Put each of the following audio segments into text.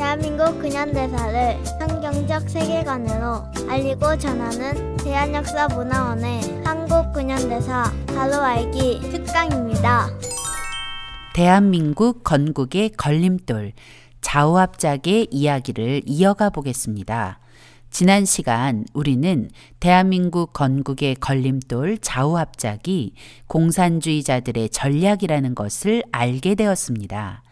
대한민국 근현대사를 환경적 세계관으로 알리고 전하는 대한역사문화원의 한국 근현대사 바로 알기 특강입니다. 대한민국 건국의 걸림돌, 좌우합작의 이야기를 이어가 보겠습니다. 지난 시간 우리는 대한민국 건국의 걸림돌 좌우합작이 공산주의자들의 전략이라는 것을 알게 되었습니다.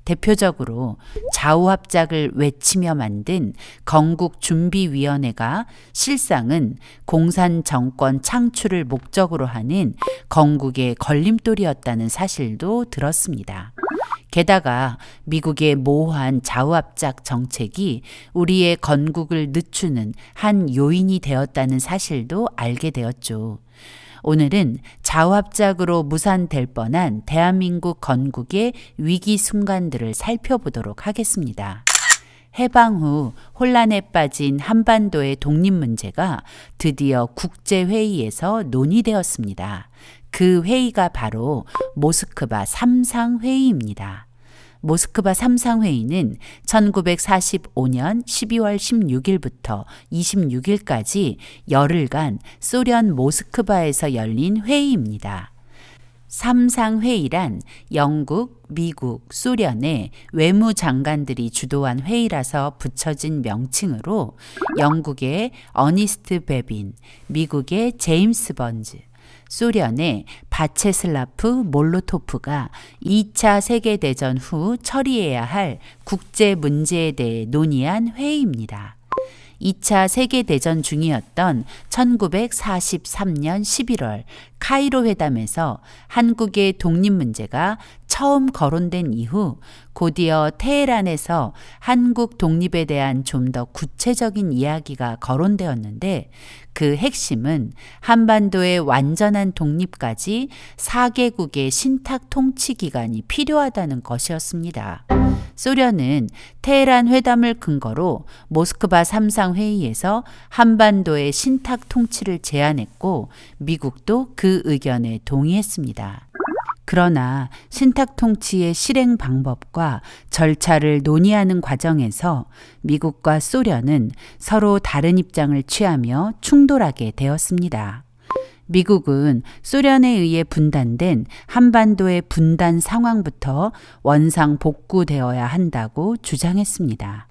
대표적으로 좌우합작을 외치며 만든 건국준비위원회가 실상은 공산정권 창출을 목적으로 하는 건국의 걸림돌이었다는 사실도 들었습니다. 게다가 미국의 모호한 좌우합작 정책이 우리의 건국을 늦추는 한 요인이 되었다는 사실도 알게 되었죠. 오늘은 좌우합작으로 무산될 뻔한 대한민국 건국의 위기 순간들을 살펴보도록 하겠습니다. 해방 후 혼란에 빠진 한반도의 독립 문제가 드디어 국제회의에서 논의되었습니다. 그 회의가 바로 모스크바 3상 회의입니다. 모스크바 3상 회의는 1945년 12월 16일부터 26일까지 열흘간 소련 모스크바에서 열린 회의입니다. 3상 회의란 영국, 미국, 소련의 외무장관들이 주도한 회의라서 붙여진 명칭으로 영국의 어니스트 베빈, 미국의 제임스 번즈, 소련의 바체슬라프 몰로토프가 2차 세계대전 후 처리해야 할 국제 문제에 대해 논의한 회의입니다. 2차 세계대전 중이었던 1943년 11월 카이로 회담에서 한국의 독립 문제가 처음 거론된 이후 곧이어 테헤란에서 한국 독립에 대한 좀 더 구체적인 이야기가 거론되었는데 그 핵심은 한반도의 완전한 독립까지 4개국의 신탁 통치 기간이 필요하다는 것이었습니다. 소련은 테헤란 회담을 근거로 모스크바 3상 회의에서 한반도의 신탁 통치를 제안했고 미국도 그 의견에 동의했습니다. 그러나 신탁 통치의 실행 방법과 절차를 논의하는 과정에서 미국과 소련은 서로 다른 입장을 취하며 충돌하게 되었습니다. 미국은 소련에 의해 분단된 한반도의 분단 상황부터 원상 복구되어야 한다고 주장했습니다.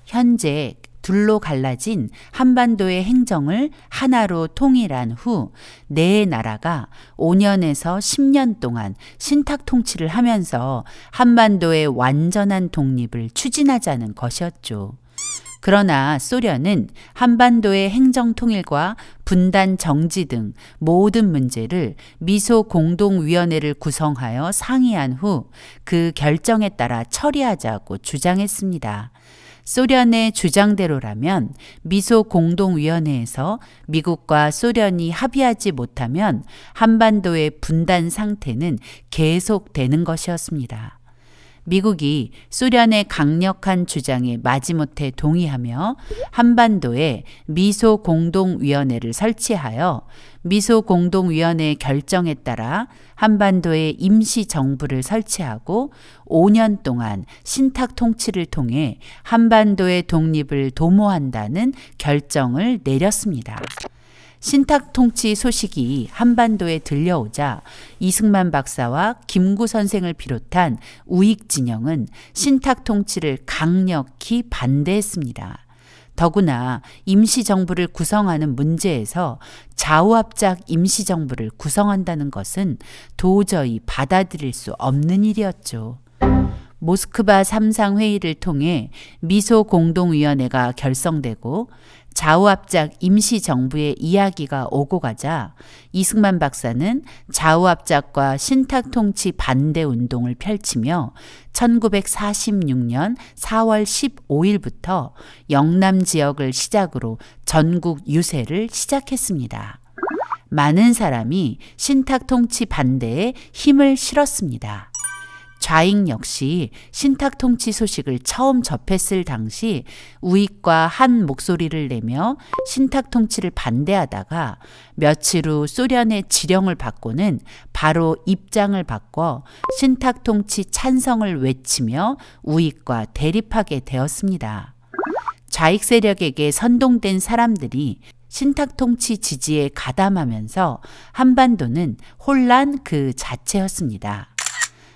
현재 둘로 갈라진 한반도의 행정을 하나로 통일한 후 네 나라가 5년에서 10년 동안 신탁 통치를 하면서 한반도의 완전한 독립을 추진하자는 것이었죠. 그러나 소련은 한반도의 행정 통일과 분단 정지 등 모든 문제를 미소 공동위원회를 구성하여 상의한 후 그 결정에 따라 처리하자고 주장했습니다. 소련의 주장대로라면 미소 공동위원회에서 미국과 소련이 합의하지 못하면 한반도의 분단 상태는 계속되는 것이었습니다. 미국이 소련의 강력한 주장에 마지못해 동의하며 한반도에 미소 공동위원회를 설치하여 미소 공동위원회의 결정에 따라 한반도에 임시정부를 설치하고 5년 동안 신탁 통치를 통해 한반도의 독립을 도모한다는 결정을 내렸습니다. 신탁 통치 소식이 한반도에 들려오자 이승만 박사와 김구 선생을 비롯한 우익 진영은 신탁 통치를 강력히 반대했습니다. 더구나 임시정부를 구성하는 문제에서 좌우합작 임시정부를 구성한다는 것은 도저히 받아들일 수 없는 일이었죠. 모스크바 3상 회의를 통해 미소 공동위원회가 결성되고 좌우합작 임시정부의 이야기가 오고 가자 이승만 박사는 좌우합작과 신탁통치 반대 운동을 펼치며 1946년 4월 15일부터 영남 지역을 시작으로 전국 유세를 시작했습니다. 많은 사람이 신탁통치 반대에 힘을 실었습니다. 좌익 역시 신탁통치 소식을 처음 접했을 당시 우익과 한 목소리를 내며 신탁통치를 반대하다가 며칠 후 소련의 지령을 받고는 바로 입장을 바꿔 신탁통치 찬성을 외치며 우익과 대립하게 되었습니다. 좌익 세력에게 선동된 사람들이 신탁통치 지지에 가담하면서 한반도는 혼란 그 자체였습니다.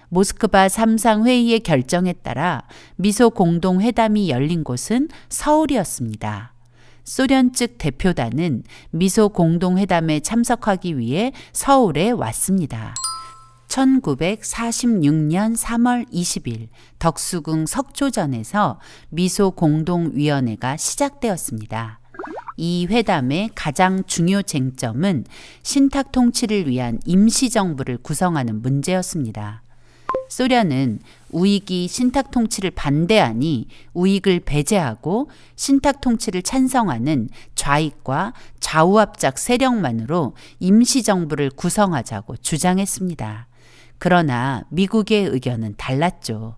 모스크바 3상 회의의 결정에 따라 미소 공동회담이 열린 곳은 서울이었습니다. 소련 측 대표단은 미소 공동회담에 참석하기 위해 서울에 왔습니다. 1946년 3월 20일 덕수궁 석조전에서 미소 공동위원회가 시작되었습니다. 이 회담의 가장 중요 쟁점은 신탁 통치를 위한 임시정부를 구성하는 문제였습니다. 소련은 우익이 신탁 통치를 반대하니 우익을 배제하고 신탁 통치를 찬성하는 좌익과 좌우합작 세력만으로 임시정부를 구성하자고 주장했습니다. 그러나 미국의 의견은 달랐죠.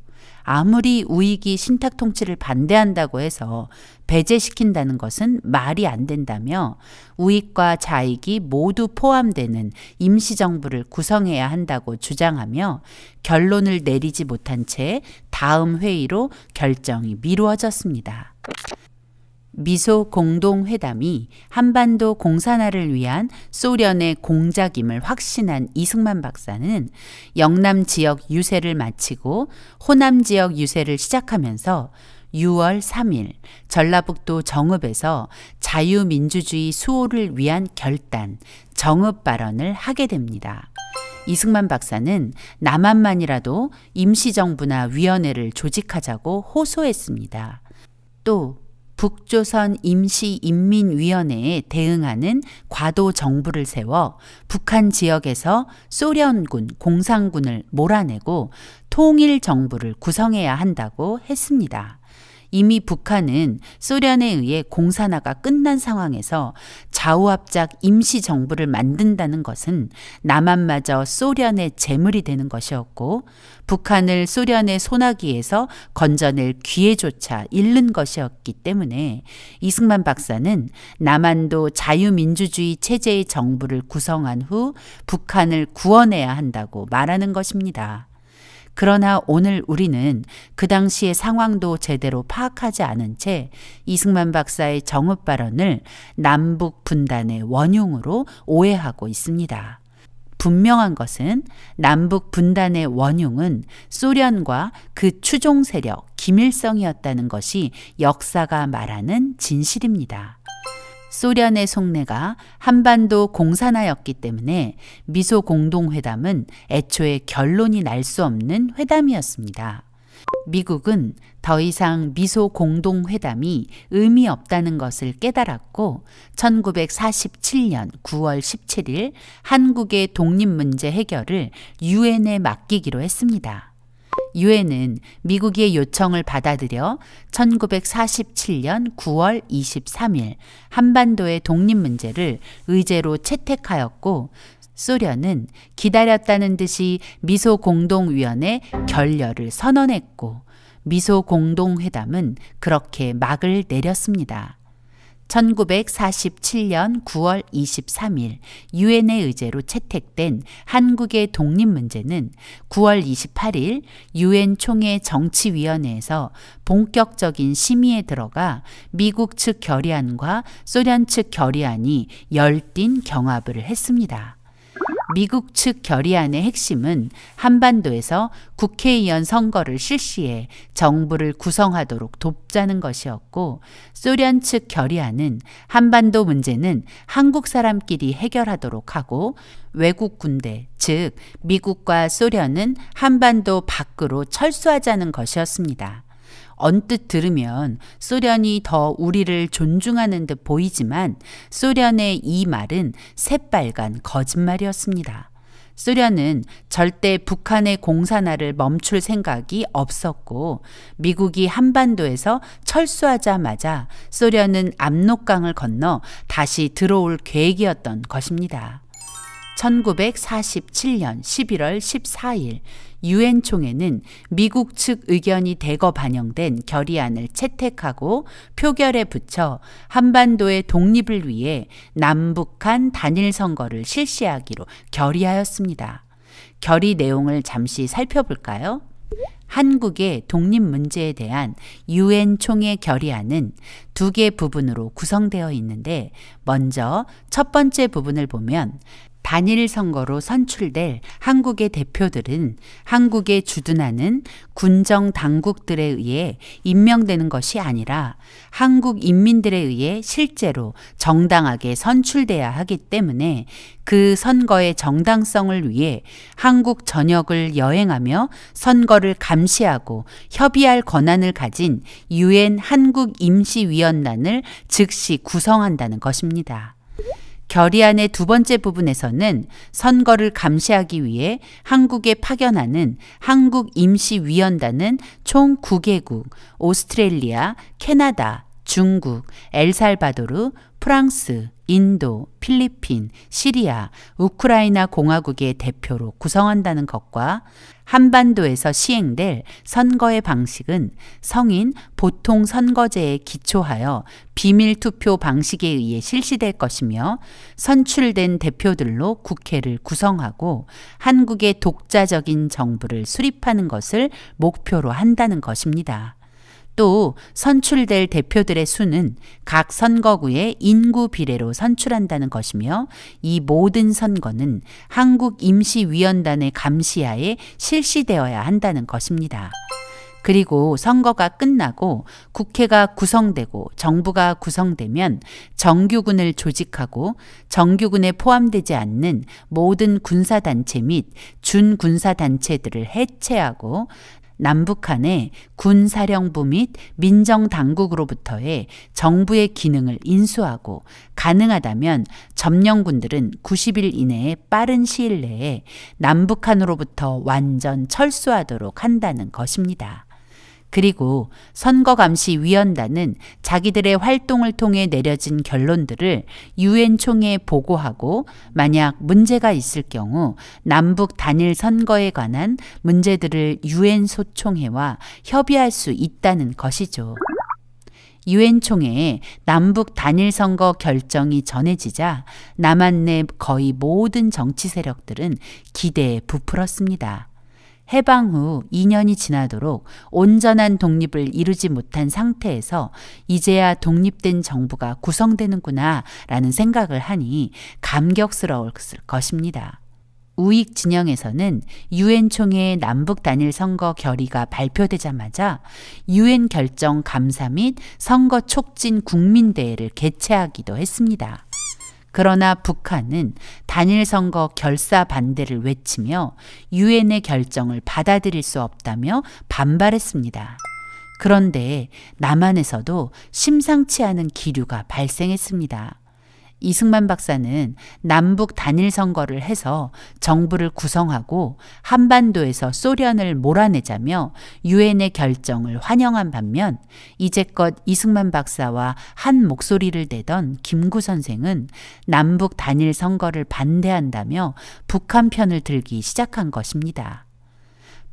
아무리 우익이 신탁 통치를 반대한다고 해서 배제시킨다는 것은 말이 안 된다며 우익과 좌익이 모두 포함되는 임시정부를 구성해야 한다고 주장하며 결론을 내리지 못한 채 다음 회의로 결정이 미루어졌습니다. 미소 공동회담이 한반도 공산화를 위한 소련의 공작임을 확신한 이승만 박사는 영남 지역 유세를 마치고 호남 지역 유세를 시작하면서 6월 3일 전라북도 정읍에서 자유민주주의 수호를 위한 결단, 정읍 발언을 하게 됩니다. 이승만 박사는 남한만이라도 임시정부나 위원회를 조직하자고 호소했습니다. 또 북조선 임시인민위원회에 대응하는 과도 정부를 세워 북한 지역에서 소련군, 공산군을 몰아내고 통일 정부를 구성해야 한다고 했습니다. 이미 북한은 소련에 의해 공산화가 끝난 상황에서 좌우합작 임시정부를 만든다는 것은 남한마저 소련의 재물이 되는 것이었고 북한을 소련의 소나기에서 건져낼 기회조차 잃는 것이었기 때문에 이승만 박사는 남한도 자유민주주의 체제의 정부를 구성한 후 북한을 구원해야 한다고 말하는 것입니다. 그러나 오늘 우리는 그 당시의 상황도 제대로 파악하지 않은 채 이승만 박사의 정읍 발언을 남북 분단의 원흉으로 오해하고 있습니다. 분명한 것은 남북 분단의 원흉은 소련과 그 추종 세력 김일성이었다는 것이 역사가 말하는 진실입니다. 소련의 속내가 한반도 공산화였기 때문에 미소 공동회담은 애초에 결론이 날 수 없는 회담이었습니다. 미국은 더 이상 미소 공동회담이 의미 없다는 것을 깨달았고 1947년 9월 17일 한국의 독립문제 해결을 유엔에 맡기기로 했습니다. 유엔은 미국의 요청을 받아들여 1947년 9월 23일 한반도의 독립 문제를 의제로 채택하였고 소련은 기다렸다는 듯이 미소 공동위원회 결렬을 선언했고 미소 공동회담은 그렇게 막을 내렸습니다. 1947년 9월 23일 유엔의 의제로 채택된 한국의 독립 문제는 9월 28일 유엔 총회 정치위원회에서 본격적인 심의에 들어가 미국 측 결의안과 소련 측 결의안이 열띤 경합을 했습니다. 미국 측 결의안의 핵심은 한반도에서 국회의원 선거를 실시해 정부를 구성하도록 돕자는 것이었고 소련 측 결의안은 한반도 문제는 한국 사람끼리 해결하도록 하고 외국 군대, 즉 미국과 소련은 한반도 밖으로 철수하자는 것이었습니다. 언뜻 들으면 소련이 더 우리를 존중하는 듯 보이지만 소련의 이 말은 새빨간 거짓말이었습니다. 소련은 절대 북한의 공산화를 멈출 생각이 없었고 미국이 한반도에서 철수하자마자 소련은 압록강을 건너 다시 들어올 계획이었던 것입니다. 1947년 11월 14일 유엔 총회는 미국 측 의견이 대거 반영된 결의안을 채택하고 표결에 붙여 한반도의 독립을 위해 남북한 단일 선거를 실시하기로 결의하였습니다. 결의 내용을 잠시 살펴볼까요? 한국의 독립 문제에 대한 유엔 총회 결의안은 두 개 부분으로 구성되어 있는데, 먼저 첫 번째 부분을 보면 단일 선거로 선출될 한국의 대표들은 한국에 주둔하는 군정 당국들에 의해 임명되는 것이 아니라 한국 인민들에 의해 실제로 정당하게 선출돼야 하기 때문에 그 선거의 정당성을 위해 한국 전역을 여행하며 선거를 감시하고 협의할 권한을 가진 유엔 한국임시위원단을 즉시 구성한다는 것입니다. 결의안의 두 번째 부분에서는 선거를 감시하기 위해 한국에 파견하는 한국임시위원단은 총 9개국, 오스트레일리아, 캐나다, 중국, 엘살바도르, 프랑스, 인도, 필리핀, 시리아, 우크라이나 공화국의 대표로 구성한다는 것과 한반도에서 시행될 선거의 방식은 성인 보통 선거제에 기초하여 비밀투표 방식에 의해 실시될 것이며, 선출된 대표들로 국회를 구성하고 한국의 독자적인 정부를 수립하는 것을 목표로 한다는 것입니다. 또 선출될 대표들의 수는 각 선거구의 인구 비례로 선출한다는 것이며, 이 모든 선거는 한국임시위원단의 감시하에 실시되어야 한다는 것입니다. 그리고 선거가 끝나고 국회가 구성되고 정부가 구성되면 정규군을 조직하고 정규군에 포함되지 않는 모든 군사단체 및 준군사단체들을 해체하고 남북한의 군사령부 및 민정당국으로부터의 정부의 기능을 인수하고, 가능하다면 점령군들은 90일 이내에 빠른 시일 내에 남북한으로부터 완전 철수하도록 한다는 것입니다. 그리고 선거감시위원단은 자기들의 활동을 통해 내려진 결론들을 유엔 총회에 보고하고, 만약 문제가 있을 경우 남북 단일 선거에 관한 문제들을 유엔 소총회와 협의할 수 있다는 것이죠. 유엔 총회에 남북 단일 선거 결정이 전해지자 남한 내 거의 모든 정치 세력들은 기대에 부풀었습니다. 해방 후 2년이 지나도록 온전한 독립을 이루지 못한 상태에서 이제야 독립된 정부가 구성되는구나 라는 생각을 하니 감격스러웠을 것입니다. 우익 진영에서는 유엔 총회의 남북 단일 선거 결의가 발표되자마자 유엔 결정 감사 및 선거 촉진 국민대회를 개최하기도 했습니다. 그러나 북한은 단일 선거 결사 반대를 외치며 유엔의 결정을 받아들일 수 없다며 반발했습니다. 그런데 남한에서도 심상치 않은 기류가 발생했습니다. 이승만 박사는 남북 단일 선거를 해서 정부를 구성하고 한반도에서 소련을 몰아내자며 유엔의 결정을 환영한 반면, 이제껏 이승만 박사와 한 목소리를 내던 김구 선생은 남북 단일 선거를 반대한다며 북한 편을 들기 시작한 것입니다.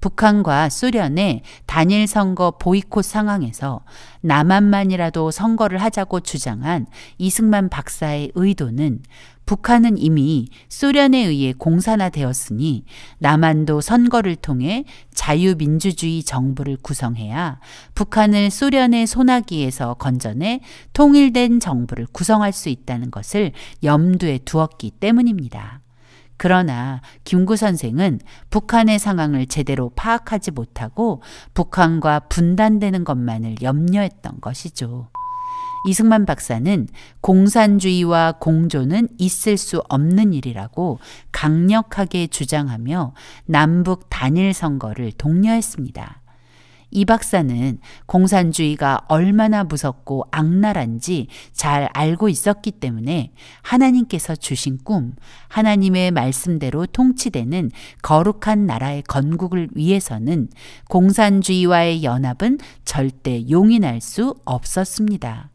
북한과 소련의 단일 선거 보이콧 상황에서 남한만이라도 선거를 하자고 주장한 이승만 박사의 의도는, 북한은 이미 소련에 의해 공산화되었으니 남한도 선거를 통해 자유민주주의 정부를 구성해야 북한을 소련의 소나기에서 건져내 통일된 정부를 구성할 수 있다는 것을 염두에 두었기 때문입니다. 그러나 김구 선생은 북한의 상황을 제대로 파악하지 못하고 북한과 분단되는 것만을 염려했던 것이죠. 이승만 박사는 공산주의와 공조는 있을 수 없는 일이라고 강력하게 주장하며 남북 단일 선거를 독려했습니다. 이 박사는 공산주의가 얼마나 무섭고 악랄한지 잘 알고 있었기 때문에 하나님께서 주신 꿈, 하나님의 말씀대로 통치되는 거룩한 나라의 건국을 위해서는 공산주의와의 연합은 절대 용인할 수 없었습니다.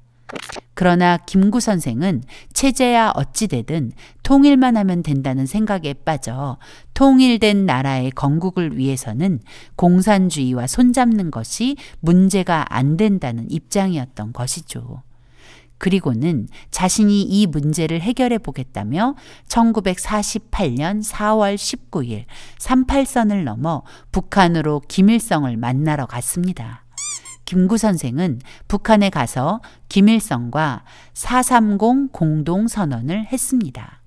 그러나 김구 선생은 체제야 어찌되든 통일만 하면 된다는 생각에 빠져 통일된 나라의 건국을 위해서는 공산주의와 손잡는 것이 문제가 안 된다는 입장이었던 것이죠. 그리고는 자신이 이 문제를 해결해 보겠다며 1948년 4월 19일 38선을 넘어 북한으로 김일성을 만나러 갔습니다. 김구 선생은 북한에 가서 김일성과 430 공동선언을 했습니다.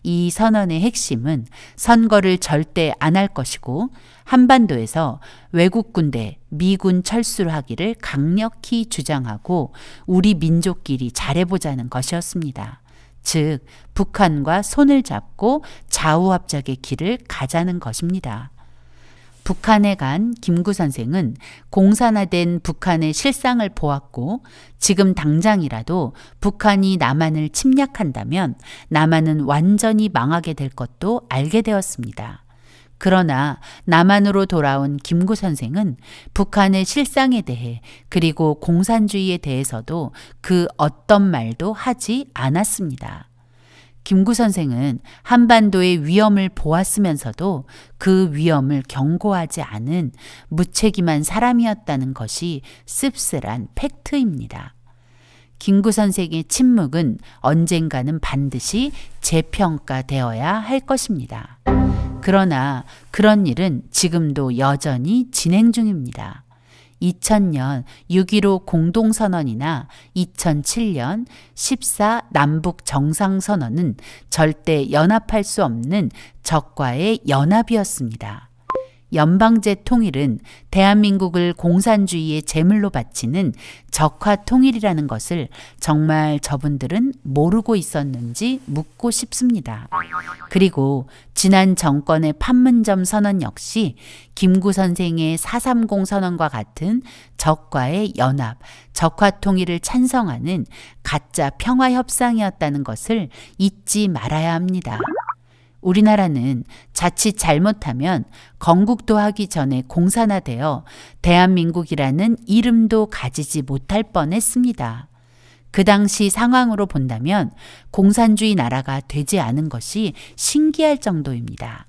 이 선언의 핵심은 선거를 절대 안 할 것이고 한반도에서 외국 군대, 미군 철수를 하기를 강력히 주장하고 우리 민족끼리 잘해보자는 것이었습니다. 즉, 북한과 손을 잡고 좌우합작의 길을 가자는 것입니다. 북한에 간 김구 선생은 공산화된 북한의 실상을 보았고 지금 당장이라도 북한이 남한을 침략한다면 남한은 완전히 망하게 될 것도 알게 되었습니다. 그러나 남한으로 돌아온 김구 선생은 북한의 실상에 대해 그리고 공산주의에 대해서도 그 어떤 말도 하지 않았습니다. 김구 선생은 한반도의 위험을 보았으면서도 그 위험을 경고하지 않은 무책임한 사람이었다는 것이 씁쓸한 팩트입니다. 김구 선생의 침묵은 언젠가는 반드시 재평가되어야 할 것입니다. 그러나 그런 일은 지금도 여전히 진행 중입니다. 2000년 6.15 공동선언이나 2007년 14 남북 정상선언은 절대 연합할 수 없는 적과의 연합이었습니다. 연방제 통일은 대한민국을 공산주의의 제물로 바치는 적화 통일이라는 것을 정말 저분들은 모르고 있었는지 묻고 싶습니다. 그리고 지난 정권의 판문점 선언 역시 김구 선생의 430 선언과 같은 적과의 연합, 적화 통일을 찬성하는 가짜 평화 협상이었다는 것을 잊지 말아야 합니다. 우리나라는 자칫 잘못하면 건국도 하기 전에 공산화되어 대한민국이라는 이름도 가지지 못할 뻔했습니다. 그 당시 상황으로 본다면 공산주의 나라가 되지 않은 것이 신기할 정도입니다.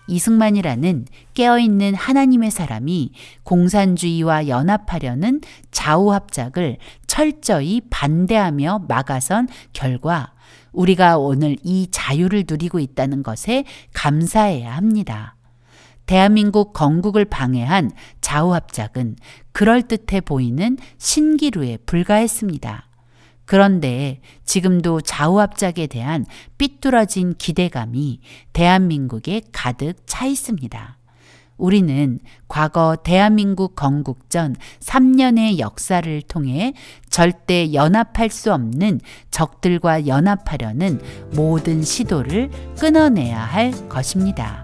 이승만이라는 깨어있는 하나님의 사람이 공산주의와 연합하려는 좌우합작을 철저히 반대하며 막아선 결과 우리가 오늘 이 자유를 누리고 있다는 것에 감사해야 합니다. 대한민국 건국을 방해한 좌우합작은 그럴듯해 보이는 신기루에 불과했습니다. 그런데 지금도 좌우합작에 대한 삐뚤어진 기대감이 대한민국에 가득 차 있습니다. 우리는 과거 대한민국 건국 전 3년의 역사를 통해 절대 연합할 수 없는 적들과 연합하려는 모든 시도를 끊어내야 할 것입니다.